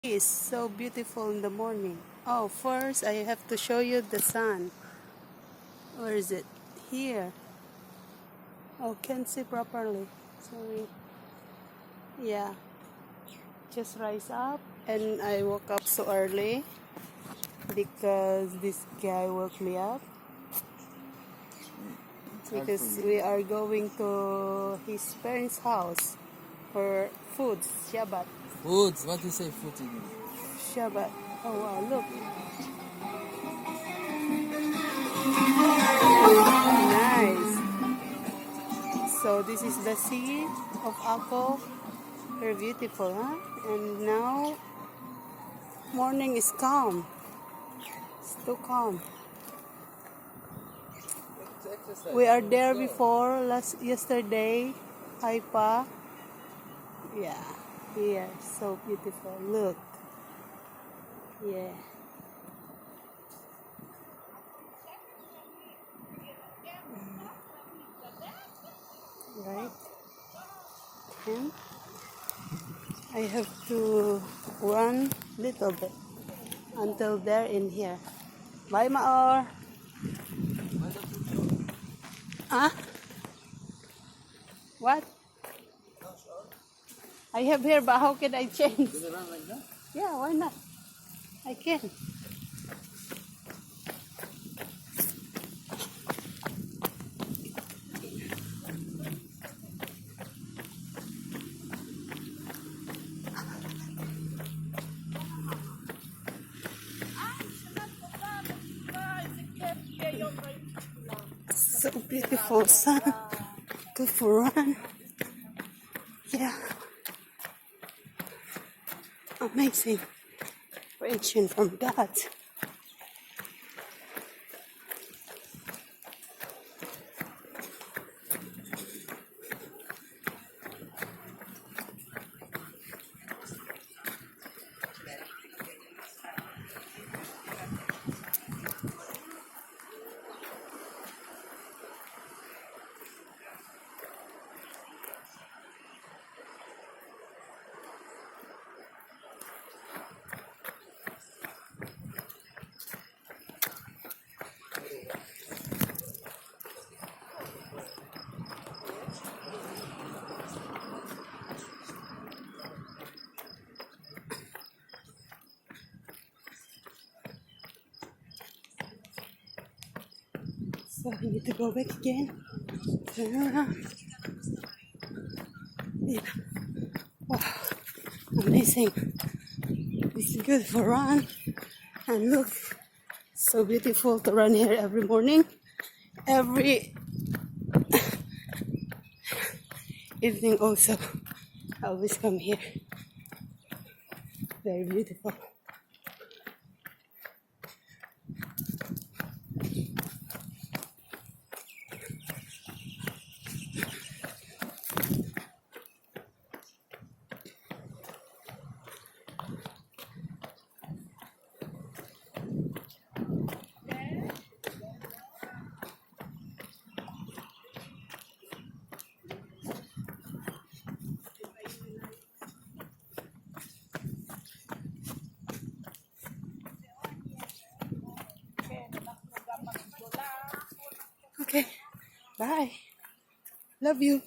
It's so beautiful in the morning. Oh, first I have to show you the sun. Where is it? Here. Oh, can't see properly. Sorry. Yeah. Just rise up, and I woke up so early because this guy woke me up. Because we are going to his parents' house for foods, Shabbat. Foods? What do you say food in English? Shabbat. Oh wow, look. Nice. So this is the sea of Akko. Very beautiful, huh? And now morning is calm. It's too calm. We are there before yesterday. Haifa. Yeah. Here. So beautiful. Look. Yeah. Right. And I have to run little bit until they're in here. Bye, Maor. Ah? What? I have here, but how can I change? Can you run like that? Yeah, why not? I can. So beautiful sun. Good for run. Yeah. Amazing. Creation from God. So I need to go back again. Turn around. Yeah. Wow. Amazing. It's good for run. And look, so beautiful to run here every morning. Every evening also. I always come here. Very beautiful. Okay, bye. Love you.